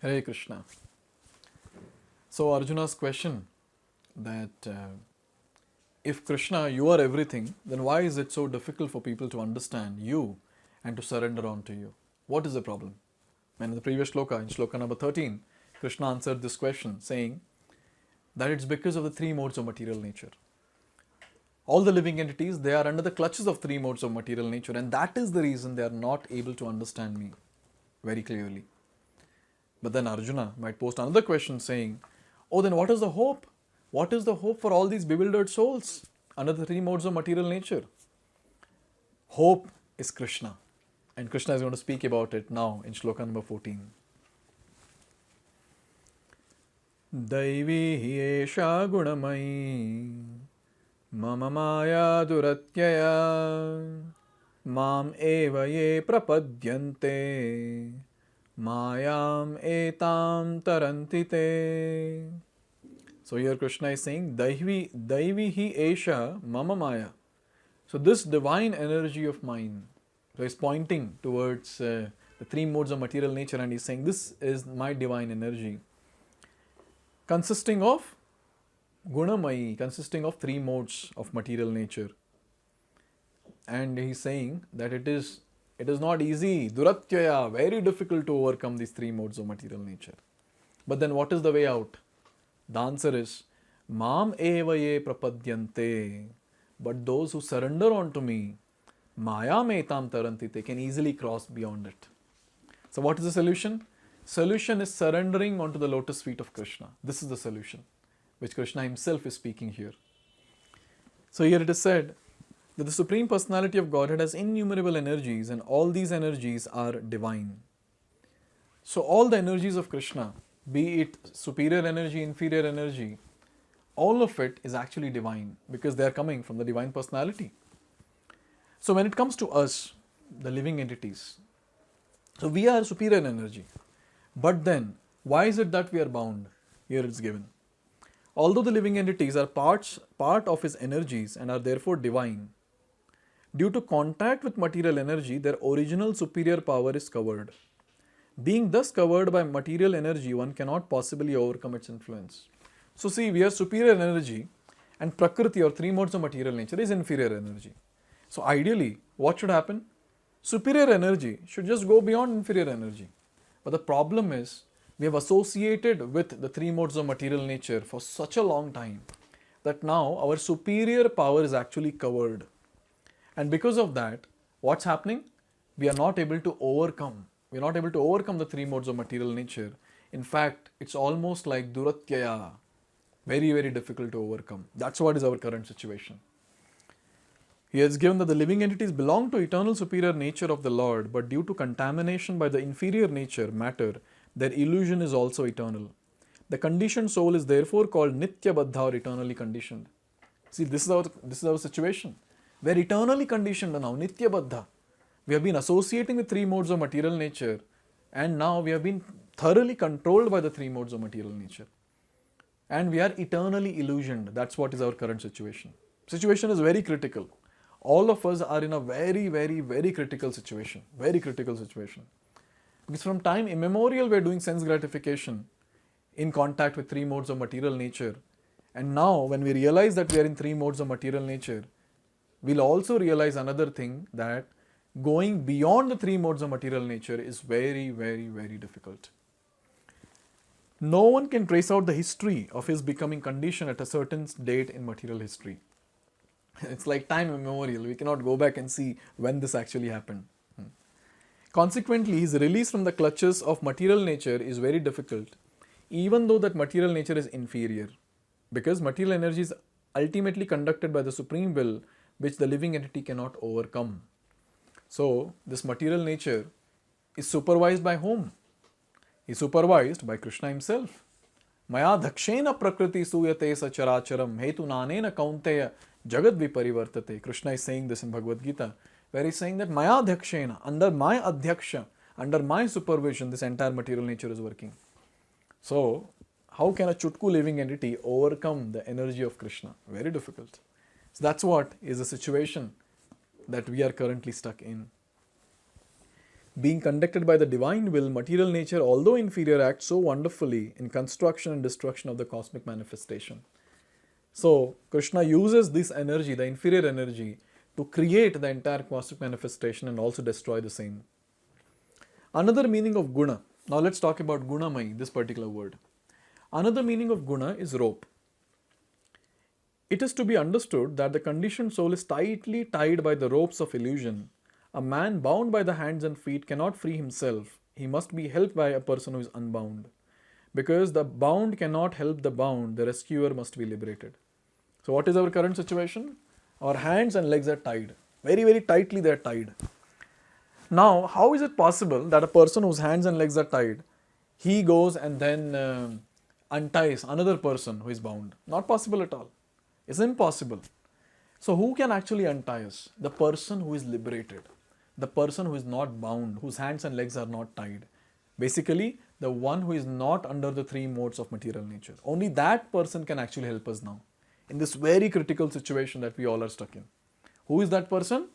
Hare Krishna. So Arjuna's question that if Krishna, you are everything, then why is it so difficult for people to understand you and to surrender on to you? What is the problem? And in the previous shloka, in shloka number 13, Krishna answered this question saying that it's because of the three modes of material nature. All the living entities, they are under the clutches of three modes of material nature, and that is the reason they are not able to understand me very clearly. But then Arjuna might post another question saying, oh, then what is the hope? What is the hope for all these bewildered souls under the three modes of material nature? Hope is Krishna. And Krishna is going to speak about it now in shloka number 14. Daivi hi esha gunamayi mama maya duratyaya mam eva ye prapadyante mayam etam tarantite. So here Krishna is saying, Daivi hi esha mama maya. So this divine energy of mine, so he's pointing towards the three modes of material nature and he's saying, this is my divine energy, consisting of gunamayi, consisting of three modes of material nature. And he's saying that it is not easy, duratyaya, very difficult to overcome these three modes of material nature. But then what is the way out? The answer is, Mam eva ye prapadyante. But those who surrender unto me, Maya metam tarantite, can easily cross beyond it. So what is the solution? Solution is surrendering onto the lotus feet of Krishna. This is the solution, which Krishna himself is speaking here. So here it is said that the Supreme Personality of Godhead has innumerable energies and all these energies are divine. So all the energies of Krishna, be it superior energy, inferior energy, all of it is actually divine because they are coming from the Divine Personality. So when it comes to us, the living entities, so we are superior energy. But then, why is it that we are bound? Here it's given. Although the living entities are part of his energies and are therefore divine, due to contact with material energy, their original superior power is covered. Being thus covered by material energy, one cannot possibly overcome its influence. So see, we are superior energy and Prakriti or three modes of material nature is inferior energy. So ideally, what should happen? Superior energy should just go beyond inferior energy. But the problem is, we have associated with the three modes of material nature for such a long time that now our superior power is actually covered. And because of that, what's happening? We are not able to overcome. We are not able to overcome the three modes of material nature. In fact, it's almost like duratyaya. Very, very difficult to overcome. That's what is our current situation. He has given that the living entities belong to eternal superior nature of the Lord, but due to contamination by the inferior nature, matter, their illusion is also eternal. The conditioned soul is therefore called Nitya Baddha or eternally conditioned. See, this is our situation. We are eternally conditioned now, Nitya Baddha. We have been associating with three modes of material nature and now we have been thoroughly controlled by the three modes of material nature. And we are eternally illusioned. That's what is our current situation. Situation is very critical. All of us are in a very, very, very critical situation. Very critical situation. Because from time immemorial, we are doing sense gratification in contact with three modes of material nature. And now, when we realize that we are in three modes of material nature, we'll also realize another thing, that going beyond the three modes of material nature is very, very, very difficult. No one can trace out the history of his becoming conditioned at a certain date in material history. It's like time immemorial. We cannot go back and see when this actually happened. Consequently, his release from the clutches of material nature is very difficult, even though that material nature is inferior. Because material energy is ultimately conducted by the supreme will, which the living entity cannot overcome. So, this material nature is supervised by whom? Is supervised by Krishna himself. Maya dhakshena prakriti suyate sacharacharam hetu nanena kaunteya jagad viparivartate. Krishna is saying this in Bhagavad Gita, where he is saying that Maya dhakshena, under my adhyaksha, under my supervision, this entire material nature is working. So, how can a chutku living entity overcome the energy of Krishna? Very difficult. So that's what is the situation that we are currently stuck in. Being conducted by the divine will, material nature, although inferior, acts so wonderfully in construction and destruction of the cosmic manifestation. So, Krishna uses this energy, the inferior energy, to create the entire cosmic manifestation and also destroy the same. Another meaning of guna. Now let's talk about gunamai, this particular word. Another meaning of guna is rope. It is to be understood that the conditioned soul is tightly tied by the ropes of illusion. A man bound by the hands and feet cannot free himself. He must be helped by a person who is unbound. Because the bound cannot help the bound, the rescuer must be liberated. So what is our current situation? Our hands and legs are tied. Very, very tightly they are tied. Now, how is it possible that a person whose hands and legs are tied, he goes and then unties another person who is bound? Not possible at all. It's impossible. So who can actually untie us? The person who is liberated. The person who is not bound, whose hands and legs are not tied. Basically, the one who is not under the three modes of material nature. Only that person can actually help us now, in this very critical situation that we all are stuck in. Who is that person?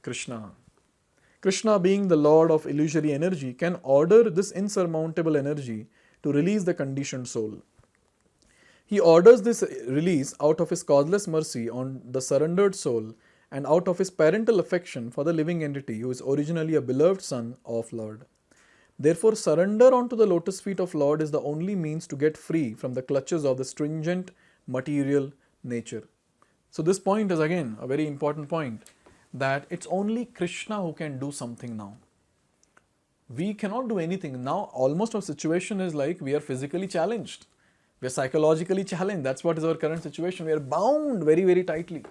Krishna. Krishna, being the Lord of illusory energy, can order this insurmountable energy to release the conditioned soul. He orders this release out of his causeless mercy on the surrendered soul and out of his parental affection for the living entity who is originally a beloved son of Lord. Therefore, surrender onto the lotus feet of Lord is the only means to get free from the clutches of the stringent material nature. So this point is again a very important point, that it's only Krishna who can do something now. We cannot do anything. Now almost our situation is like we are physically challenged. We are psychologically challenged. That's what is our current situation. We are bound very, very tightly.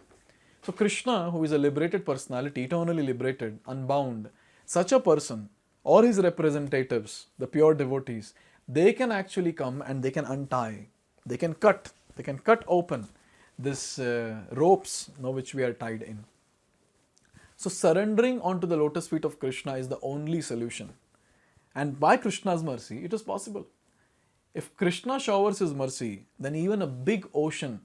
So Krishna, who is a liberated personality, eternally liberated, unbound, such a person or his representatives, the pure devotees, they can actually come and they can untie, they can cut open this ropes which we are tied in. So surrendering onto the lotus feet of Krishna is the only solution. And by Krishna's mercy, it is possible. If Krishna showers his mercy, then even a big ocean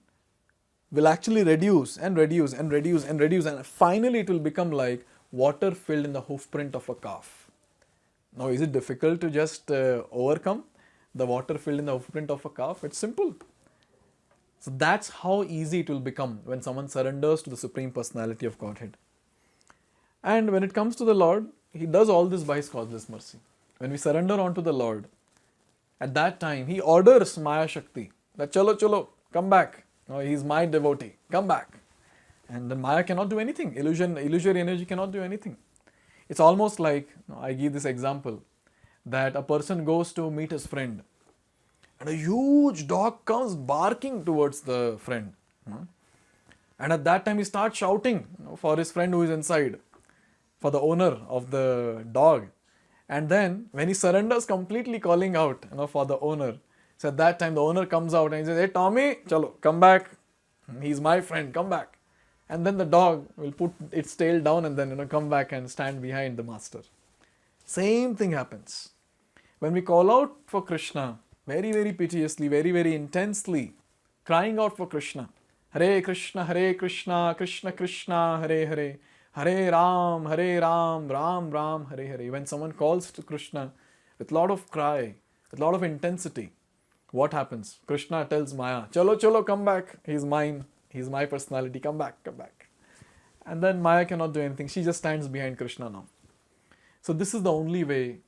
will actually reduce and reduce and reduce and reduce, and finally it will become like water filled in the hoof print of a calf. Now, is it difficult to just overcome the water filled in the hoof print of a calf? It's simple. So that's how easy it will become when someone surrenders to the Supreme Personality of Godhead. And when it comes to the Lord, He does all this by His causeless mercy. When we surrender onto the Lord, at that time He orders Maya Shakti that chalo, come back. No, He's my devotee, come back. And then Maya cannot do anything. Illusory energy cannot do anything. It's almost like, I give this example, that a person goes to meet his friend and a huge dog comes barking towards the friend. And at that time he starts shouting for his friend who is inside, for the owner of the dog. And then when he surrenders completely, calling out for the owner, so at that time the owner comes out and he says, hey Tommy, chalo, come back. He's my friend, come back. And then the dog will put its tail down and then come back and stand behind the master. Same thing happens. When we call out for Krishna, very, very piteously, very, very intensely, crying out for Krishna, Hare Krishna, Krishna Krishna, Hare Hare, Hare Ram, Ram Ram, Hare Hare. When someone calls to Krishna with a lot of cry, with a lot of intensity, what happens? Krishna tells Maya, chalo, come back. He's mine. He's my personality. Come back. And then Maya cannot do anything. She just stands behind Krishna now. So this is the only way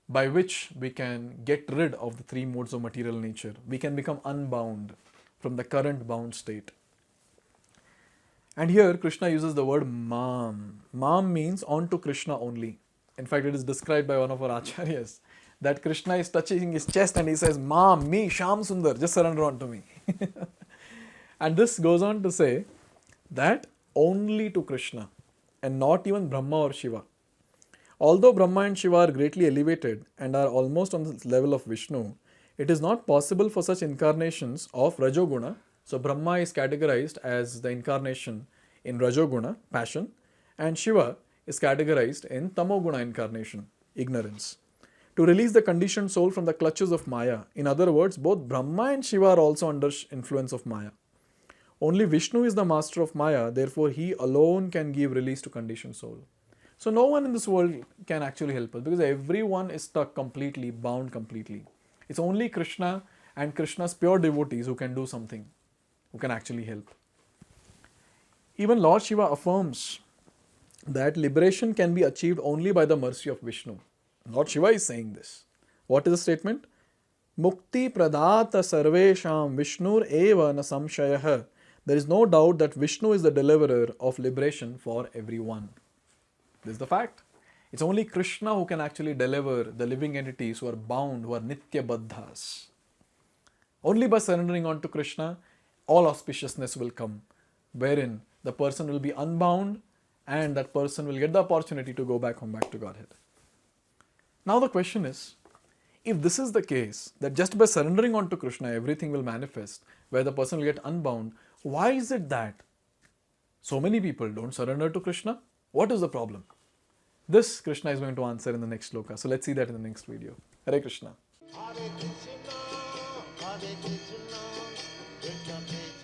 by which we can get rid of the three modes of material nature. We can become unbound from the current bound state. And here Krishna uses the word Mam. Mam means onto Krishna only. In fact, it is described by one of our acharyas that Krishna is touching his chest and he says, Mam, me, Shyam Sundar, just surrender onto me. And this goes on to say that only to Krishna and not even Brahma or Shiva. Although Brahma and Shiva are greatly elevated and are almost on the level of Vishnu, it is not possible for such incarnations of Rajoguna. So Brahma is categorized as the incarnation in Rajoguna, passion, and Shiva is categorized in Tamoguna incarnation, ignorance, to release the conditioned soul from the clutches of Maya. In other words, both Brahma and Shiva are also under influence of Maya. Only Vishnu is the master of Maya, therefore he alone can give release to conditioned soul. So no one in this world can actually help us because everyone is stuck completely, bound completely. It's only Krishna and Krishna's pure devotees who can do something, who can actually help. Even Lord Shiva affirms that liberation can be achieved only by the mercy of Vishnu. Lord Shiva is saying this. What is the statement? Mukti pradata sarvesham Vishnur eva na samshayah. There is no doubt that Vishnu is the deliverer of liberation for everyone. This is the fact. It's only Krishna who can actually deliver the living entities who are bound, who are nitya baddhas. Only by surrendering on to Krishna, all auspiciousness will come, wherein the person will be unbound and that person will get the opportunity to go back home, back to Godhead. Now the question is, if this is the case, that just by surrendering on to Krishna, everything will manifest, where the person will get unbound, why is it that so many people don't surrender to Krishna? What is the problem? This Krishna is going to answer in the next sloka. So let's see that in the next video. Hare Krishna. Hare Krishna, Krishna Krishna,